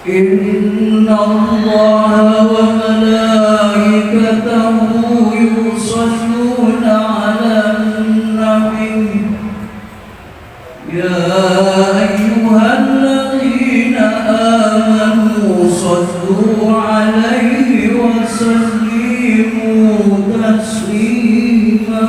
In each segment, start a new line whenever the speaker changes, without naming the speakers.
إن الله وملائكته يصلون على النبي يا أيها الذين آمنوا صلوا عليه وسلموا تسليما.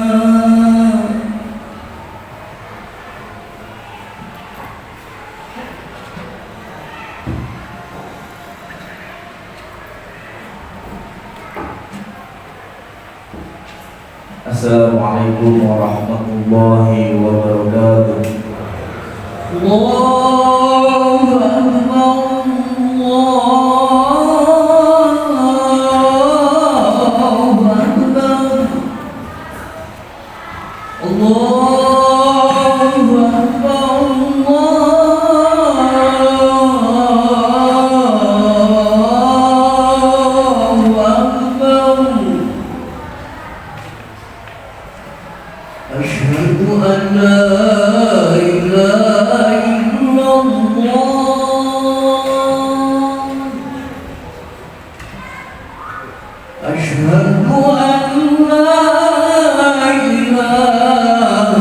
Assalamualaikum warahmatullahi wabarakatuh.
Allahu Akbar, Allahu Akbar, Allahu Akbar, Allahu Akbar. Asyhadu an la ilaha illallah. Asyhadu an la ilaha illallah.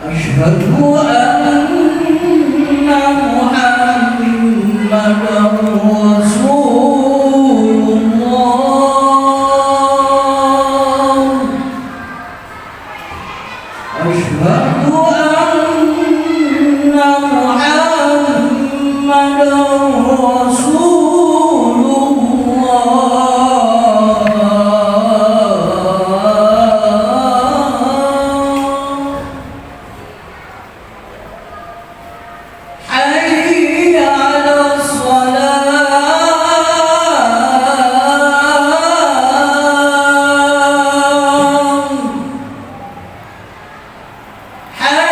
Asyhadu anna Muhammadan Rasulullah. Asyhadu anna Muhammadan Rasulullah. حي على الصلاة.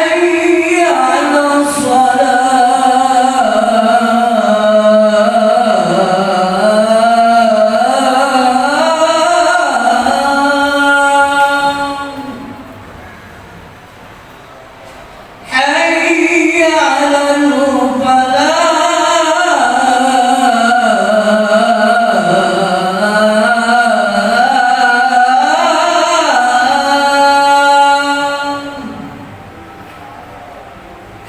حي على الصلاة. حي على الفلاح.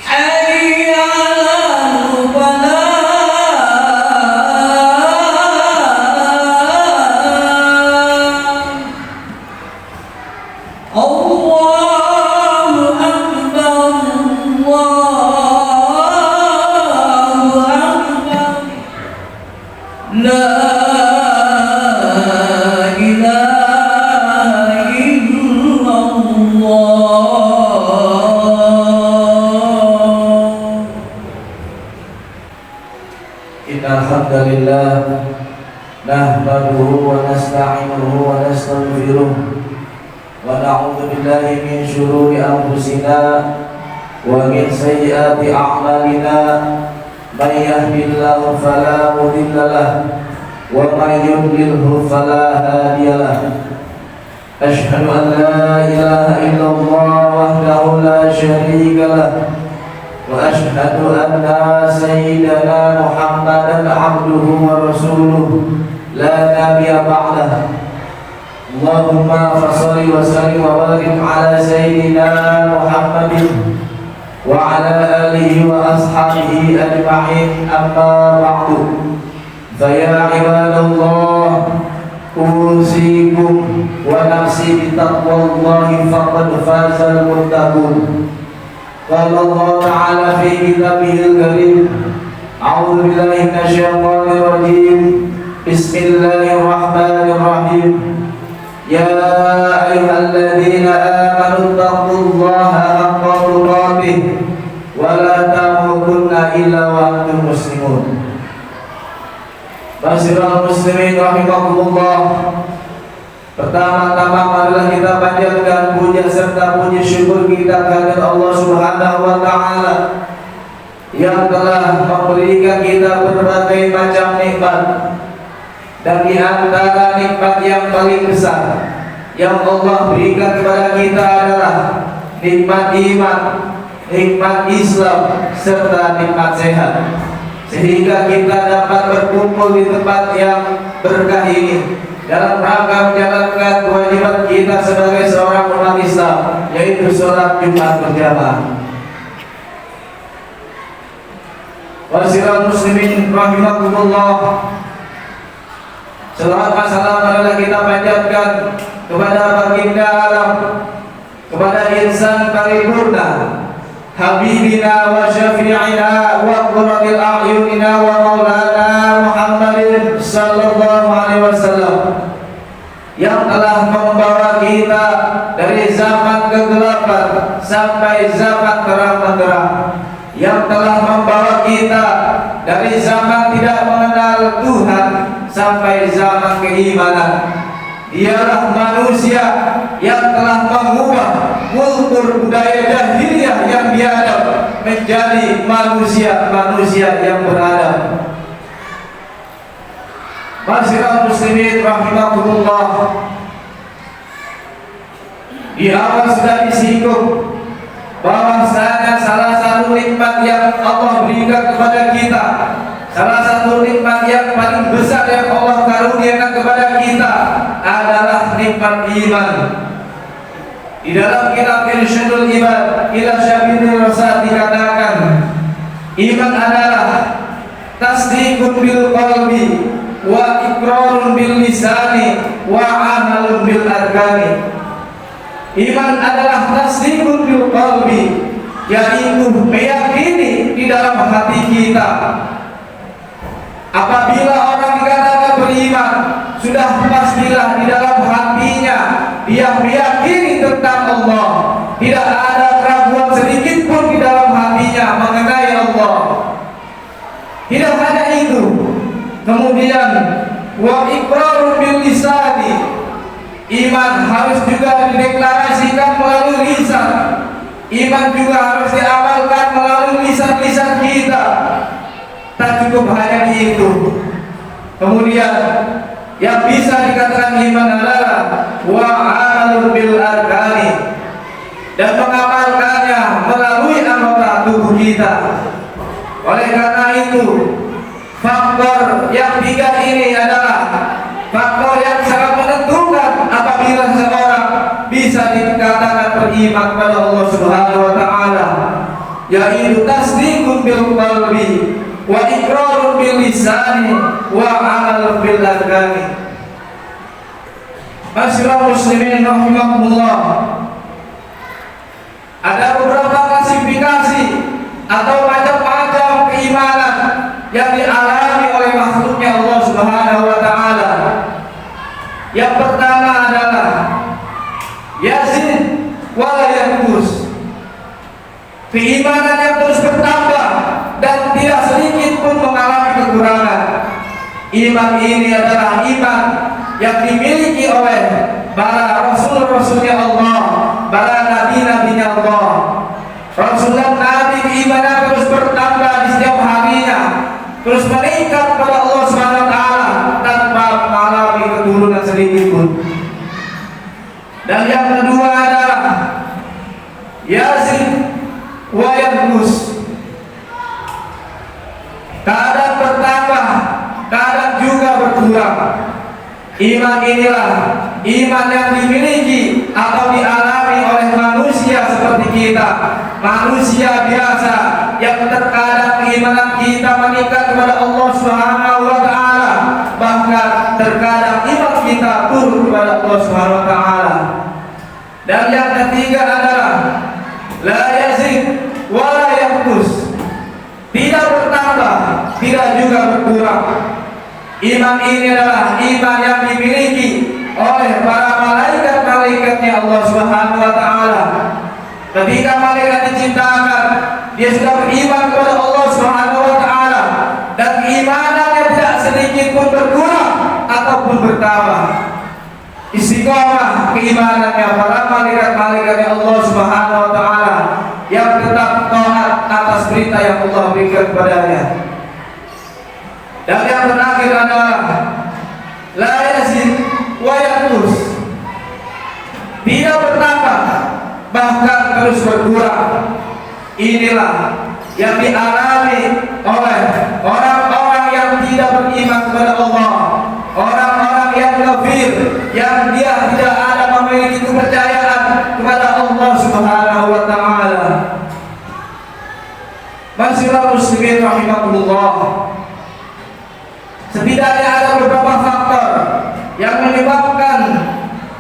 حي على الفلاح. الله أكبر، الله أكبر. لا إله إلا الله.
Innal hamdalillah nahmaduhu wa nasta'inuhu wa nastaghfiruh wa na'udzu billahi min shururi anfusina wa min sayyiati a'malina. May yahdihillahu fala mudilla lahu wa may yudlilhu fala hadiya lahu. Asyhadu an la ilaha illallah wahdahu la syarika lahu wa asyhadu anna sayyidana Muhammadan abduhu wa rasuluh la nabiyya ba'dahu. Allahumma fassalli wa sallim wa barik ala sayyidina Muhammadin wa ala alihi wa ashabihi ajma'in, amma ba'du. Fa ya ibadallah, usikum wa nafsi bitaqwallahi faqad fazal muttaqun. Qala Allah ta'ala fi kitabihil karim, a'udzu billahi minasyaitonir rajim. Bismillahirrahmanirrahim. Ya ayyuhalladzina amanu taqullaha haqqa tuqatih wa la tamutunna illa wa antum muslimun. Ma'asyiral muslimin rahimakumullah. Pertama-tama marilah kita panjatkan puja serta puji syukur kita kepada Allah Subhanahu wa taala yang telah memberikan kita berbagai macam nikmat, Dan di antara nikmat yang paling besar yang Allah berikan kepada kita adalah nikmat iman, nikmat Islam, serta nikmat sehat, sehingga kita dapat berkumpul di tempat yang berkah ini dalam rangka menjalankan kewajiban kita sebagai seorang umat Islam, yaitu sholat Jumat berjamaah. Wasiral muslimin rahimakumullah, selawat dan salam adalah kita panjatkan kepada baginda alam, kepada insan paripurna, habibina wa syafi'ina wa qurratil a'yunina wa maulana Muhammadin sallallahu alaihi wasallam, yang telah membawa kita dari zaman kegelapan sampai zaman terang benderang, yang telah membawa kita dari zaman tidak mengenal Tuhan sampai zaman keimanan. Dialah manusia yang telah mengubah kultur budaya jahiliyah yang biadab menjadi manusia yang beradab. Ma'asyiral muslimin rahimakumullah, di awal sudah disinggung bahwasanya salah satu nikmat yang Allah berikan kepada kita, salah satu nikmat yang paling besar yang Allah karuniakan kepada kita adalah nikmat iman. Di dalam kitab Irsyadul Ibad ila Syabilir Rasyad dikatakan, iman adalah tasdiqun bil qalbi wa iqrarun bil lisani wa amalun bil arkani. Iman adalah tasdiqun bil qalbi, yaitu meyakini di dalam hati kita. Apabila orang dikatakan beriman, sudah pastilah di dalam hatinya dia meyakini tentang Allah. Tidak ada keraguan sedikit pun di dalam hatinya mengenai Allah. Tidak hanya itu, kemudian wa iqrarun bil lisani, iman harus juga dideklarasikan melalui lisan. Iman juga harus diamalkan melalui lisan-lisan kita. Tak cukup hanya itu. Kemudian yang bisa dikatakan iman adalah wa amalun bil arkani, dan mengamalkannya melalui anggota tubuh kita. Oleh karena itu, faktor yang tiga ini adalah faktor yang sangat menentukan apabila seseorang bisa dikatakan beriman kepada Allah Subhanahu wa taala, yaitu tasdiqun bil qalbi wa iqrarun bil lisani wa amalun bil arkani. Ma'asyiral muslimin rahimakumullah, ada beberapa klasifikasi atau macam-macam keimanan yang dialami oleh makhluknya Allah Subhanahu wa taala. Yang pertama adalah yazid wa la yanqus, keimanan yang terus bertambah dan tidak sedikit pun mengalami kekurangan. Iman ini adalah iman yang dimiliki oleh para rasul-rasulnya Allah, para nabi-nabinya Allah. Rasul dan nabi keimanan terus bertambah di setiap harinya, terus meningkat kepada Allah Subhanahu wa taala tanpa mengalami keturunan sedikit pun. Dan yang kedua adalah yazid wa yanqus, kadang bertambah, kadang juga berkurang. Iman inilah iman yang dimiliki atau dialami oleh manusia seperti kita, manusia biasa, yang terkadang keimanan kita meningkat kepada Allah Subhanahu wa taala, bahkan terkadang iman kita turun kepada Allah Subhanahu wa taala. Dan yang ketiga adalah la yazid wa la yanqus, tidak bertambah, tidak juga berkurang. Iman ini adalah iman yang dimiliki oleh para malaikat-malaikatnya Allah Subhanahu wa taala. Ketika malaikat diciptakan, dia sudah beriman kepada Allah Subhanahu wa taala, dan keimanannya tidak sedikit pun berkurang ataupun bertambah. Istiqomah keimanannya para malaikat-malaikatnya Allah Subhanahu wa taala yang tetap taat atas perintah yang Allah berikan kepadanya. Dan yang terakhir adalah bahkan terus berkurang. Inilah yang dialami oleh orang-orang yang tidak beriman kepada Allah, orang-orang yang kafir, yang dia tidak ada memiliki kepercayaan kepada Allah Subhanahu wa taala. Masyaallah muslimin rahimakumullah. Setidaknya ada beberapa faktor yang menyebabkan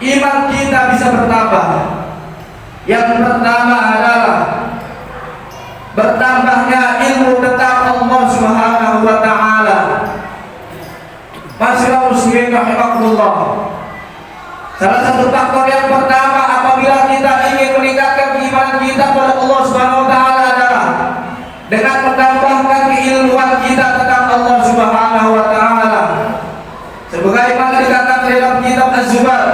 iman kita bisa bertambah. Yang pertama adalah bertambahnya ilmu tentang Allah Subhanahu wa taala. Masyaallah muslimin rahimakumullah. Salah satu faktor yang pertama apabila kita ingin meningkatkan keimanan kita kepada Allah Subhanahu wa taala adalah dengan menambahkan keilmuan kita tentang Allah Subhanahu wa taala. Sebagaimana dikatakan dalam kitab Az-Zubar,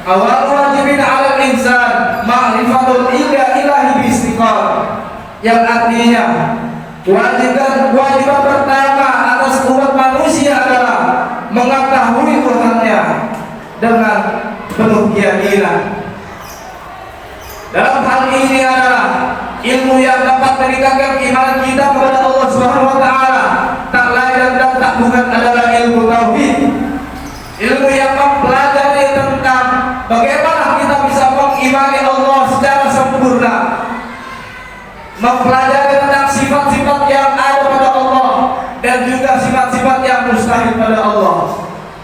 awal wajibin 'alal insan ma'rifatul ilahi bi istiqamah, yang artinya kewajiban pertama atas umat manusia adalah mengetahui Tuhannya dengan penuh keyakinan. Dalam hal ini adalah ilmu yang dapat meningkatkan keimanan kita kepada Allah Subhanahu wa taala. Tak lain dan tak bukan adalah ilmu tauhid. Ilmu yang mempelajari tentang bagaimana kita bisa mengimani Allah secara sempurna. Mempelajari tentang sifat-sifat yang ada pada Allah dan juga sifat-sifat yang mustahil pada Allah.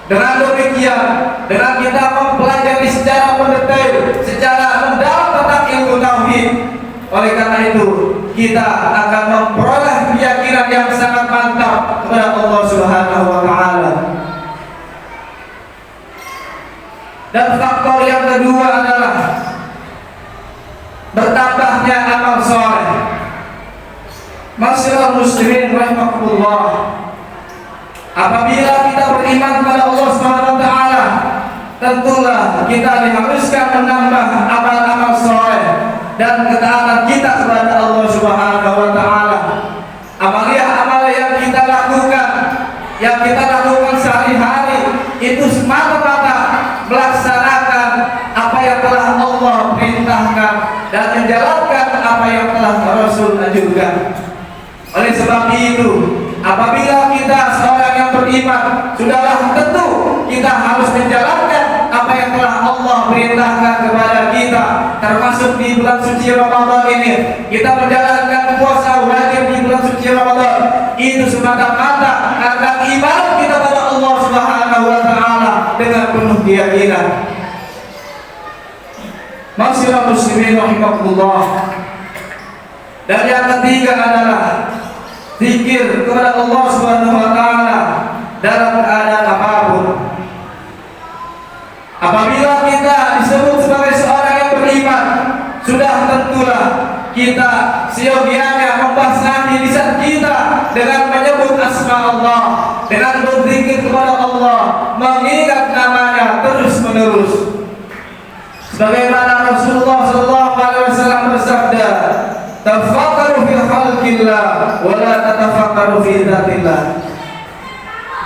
Dengan demikian, dengan kita mempelajari secara mendetail, secara mendalam tentang ilmu tauhid, oleh karena itu kita akan memperoleh keyakinan yang sangat mantap kepada Allah Subhanahu wa taala. Dan faktor yang kedua adalah bertambahnya amal soleh. Masyaallah muslimin rahimakumullah. Apabila kita beriman kepada Allah Subhanahu wa taala, tentulah kita diharuskan menambah amal-amal soleh dan ketaatan kita kepada Allah Subhanahu wa taala. Amalia-amalia yang kita lakukan sehari-hari itu semata-mata melaksanakan apa yang telah Allah perintahkan dan menjalankan apa yang telah Rasul anjurkan. Oleh sebab itu, apabila kita seorang yang beriman, sudahlah tentu kita harus menjalankan apa yang telah Allah perintahkan kepada kita, termasuk di bulan suci Ramadan ini. Kita menjalankan puasa wajib di bulan suci Ramadan itu semata-mata karena iman kita pada Allah Subhanahu wa taala dengan penuh keyakinan. Masyaallah muslimin rahimakumullah. Dan yang ketiga adalah zikir kepada Allah Subhanahu wa taala dalam keadaan apapun. Apabila kita disebut sebagai seorang yang beriman, sudah tentulah kita seyogianya membasahi lisan kita dengan menyebut asma Allah, dengan berzikir kepada Allah, mengingat namanya terus menerus. Sebagaimana Rasulullah SAW bersabda, tafakkaru fi khalqillah wa la tatafakkaru fi dzatillah.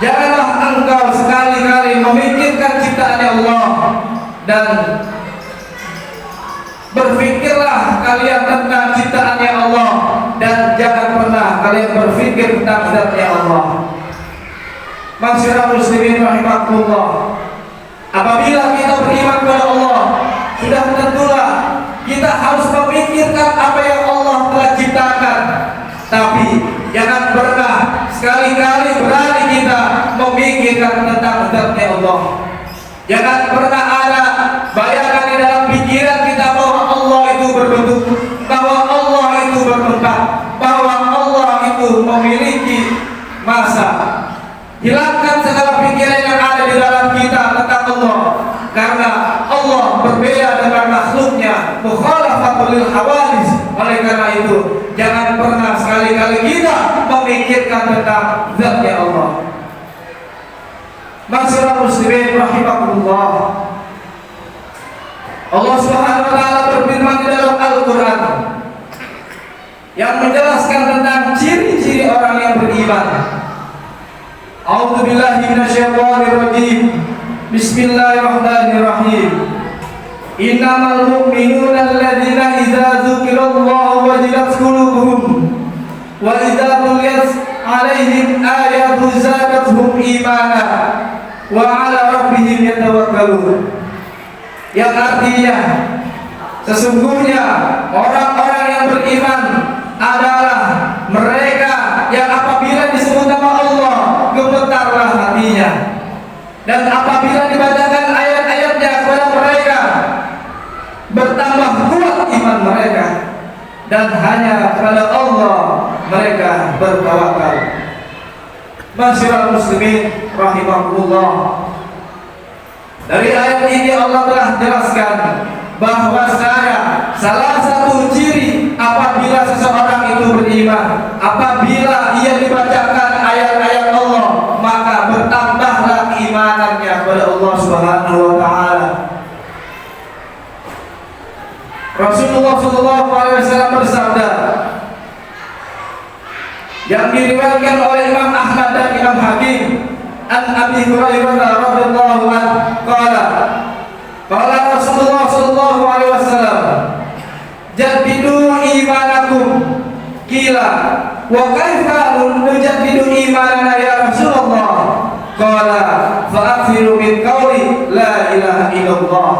Janganlah engkau sekali-kali memikirkan ciptaan Allah, dan berfikirlah kalian tentang ciptaannya Allah, dan jangan pernah kalian berfikir tentang zatnya Allah. Masyaallah muslimin rahimakumullah. Apabila kita beriman kepada Allah, sudah tentulah kita harus memikirkan apa yang Allah telah ciptakan. Tapi jangan pernah sekali-kali berani kita memikirkan tentang zatnya Allah. Jangan pernah ada bayangan di dalam pikiran kita bahwa Allah itu berbentuk, bahwa Allah itu bertempat, bahwa Allah itu memiliki masa. Hilangkan segala pikiran yang ada di dalam kita tentang Allah, karena Allah berbeda dengan makhluknya, mukhalafatul lil hawadits. Oleh karena itu, jangan pernah sekali-kali kita memikirkan tentang zatnya Allah. Masyaallah muslimin rahimakumullah. Allah Subhanahu wa taala berfirman di dalam Al-Qur'an yang menjelaskan tentang ciri-ciri orang yang beriman. A'udzubillahi minasyaitonir rajim. Bismillahirrahmanirrahim. Innamal mu'minuna alladzina idza dzukirallahu wajilat qulubuhum wa idza tuliyat 'alaihim ayatu zadatuhum imana wa 'ala rabbihim yatawakkalun. Yang artinya sesungguhnya orang-orang yang beriman adalah mereka yang apabila disebut nama Allah gemetarlah hatinya, dan apabila dibacakan ayat-ayatnya kepada mereka bertambah kuat iman mereka, dan hanya kepada Allah mereka bertawakal. Masyaallah muslimin rahimakumullah. Dari ayat ini Allah telah jelaskan bahwa salah satu ciri apabila seseorang itu beriman, apabila ia dibacakan ayat-ayat Allah, maka bertambahlah keimanannya kepada Allah Subhanahu wa taala. Rasulullah SAW bersabda yang diriwayatkan oleh Imam Ahmad dan Imam Hakim, an Abi Hurairah radhiyallahu anhu qala Rasulullah sallallahu alaihi wasallam, jaddidu imanakum. Qila wa kaifa nujaddidu imanana ya Rasulullah? Qala fa'akthiru min qawli la ilaha illallah.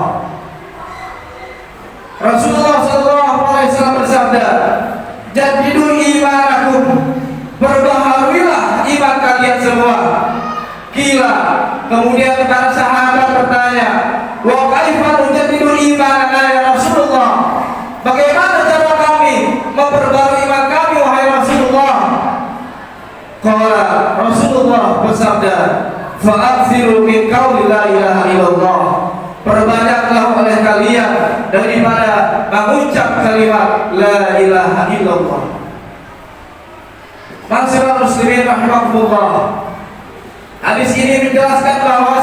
Rasulullah sallallahu alaihi wasallam bersabda, jaddidu imanakum, perbaharuilah iman kalian semua. Qila, kemudian para sahabat bertanya, wa kaifa nujaddidu imanana ya Rasulullah? Bagaimana cara kami memperbarui iman kami wahai Rasulullah? Qala, Rasulullah bersabda, fa'akthiru min qawli la ilaha illallah. Perbanyaklah oleh kalian daripada mengucap kalimat la ilaha illallah. Masyaallah muslimin rahimakumullah. Hadis ini menjelaskan bahwa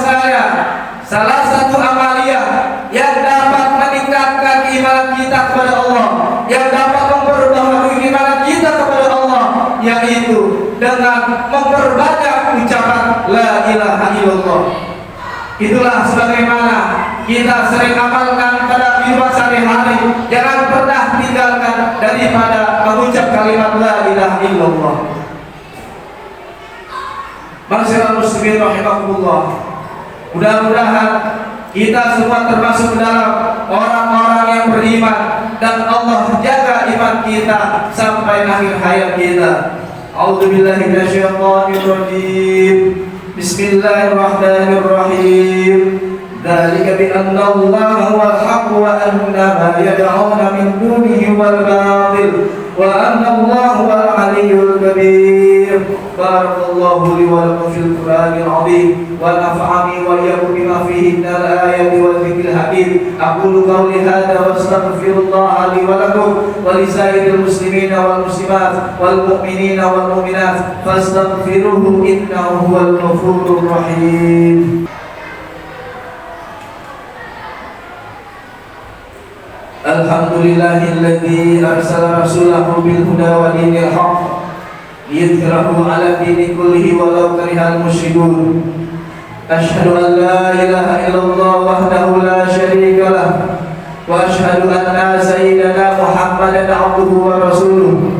salah satu amalia yang dapat meningkatkan iman kita kepada Allah, yang dapat memperbaharui iman kita kepada Allah, yaitu dengan memperbanyak ucapan la ilaha illallah. Itulah sebagaimana kita sering amalkan pada kehidupan sehari-hari. Jangan pernah tinggalkan daripada mengucap kalimat la ilaha illallah. Masyaallah muslimin rahimakumullah. Mudah-mudahan kita semua termasuk dalam orang-orang yang beriman, dan Allah jaga iman kita sampai akhir hayat kita. A'udzubillahi minasyaitonir rajim. Bismillahirrahmanirrahim. Dzalika bi anna Allaha huwal haqq wa anna ma yad'una min dunihi wal batil wa anna Allaha huwal aliyyul kabir. Barakallahu li wa lakum fil Qur'anil 'azim wa nafa'ani wa iyyakum bima fihi minal ayati wal dzikril hakim. Aqulu qawli hadza wa astaghfirullaha li wa lakum wa li sa'iril muslimina wal muslimat wal mu'minina wal mu'minat fastaghfiruhu innahu huwal ghafurur rahim. Alhamdulillahilladzi arsala rasulahu bil huda wa dinil haqq liyudhhirahu 'ala dini kullihi walau karihal musyrikun. Asyhadu an la ilaha illallah wahdahu la syarika lah wa asyhadu anna sayyidana Muhammadan 'abduhu wa rasuluh.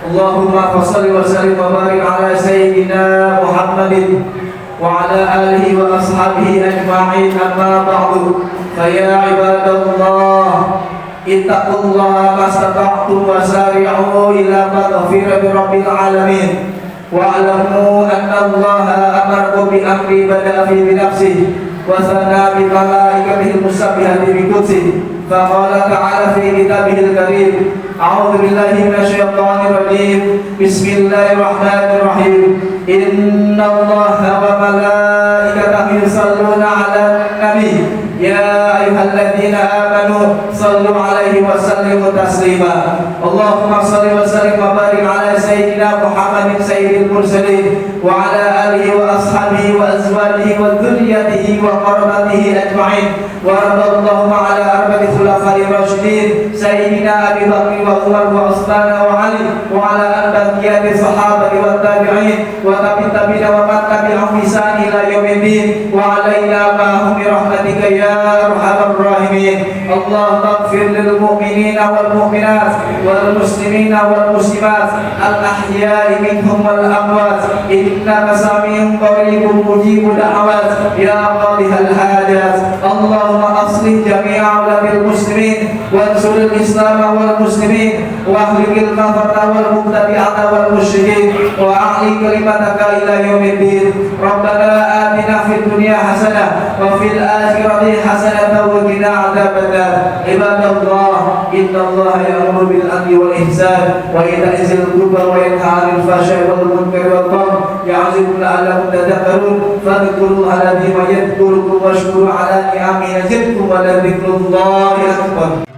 Allahumma shalli wa sallim wa barik 'ala sayyidina Muhammadin wa 'ala alihi wa ashabihi ajma'in. Amma ba'du, fa ya ibadallah, ittaqullaha mastata'tum wa sari'u ila maghfirati rabbil alamin. Wa'lamu anna Allaha amarakum bi amri bada'a fi nafsihi wa sana bi malaikatihi musabbihati bi qudsihi. Faqala ta'ala fi kitabihil karim, a'udzu billahi minasyaitonir rajim. Bismillahirrahmanirrahim. Inna Allaha wa malaikatahu yusholluna 'alan nabi. Ya ayyuhalladzina amanu sallu 'alaihi wa sallimu taslima. Allahumma shalli wa sallim wa barik 'ala sayyidina Muhammadin sayyidil mursalin wa 'ala alihi wa ashabihi wa azwajihi wa dzurriyyatihi wa qarabatihi ajma'in. Wa radallahu 'ala الأربعة الخلفاء الراشدين سيدنا أبي بكر وعمر وعثمان وعلي وعلى بقية الصحابة والتابعين وتابعين ومن تبعهم بإحسان إلى يوم الدين وعلينا معهم برحمتك يا أرحم الراحمين. اللهم اغفر للمؤمنين والمؤمنات والمسلمين والمسلمات الأحياء منهم والأموات إنك سميع قريب مجيب دعوات يا قاضي الحاجات. اللهم أصلح جميع أولاد المسلمين وانصر الإسلام والمسلمين واهلك الكفرة والمبتدعة والمشركين وأعلي كلمتك إلى يوم الدين. ربنا آتنا في الدنيا حسنة وفي الآخرة حسنة وقنا عذاب النار. عباد الله إن الله يأمر بالعدل والإحسان وإيتاء ذي القربى وينهى عن الفحشاء والمنكر والبغي يعظكم لعلكم تذكرون فاذكروا الله العظيم يذكركم واشكروا على نعمه يزدكم ولذكر الله أكبر.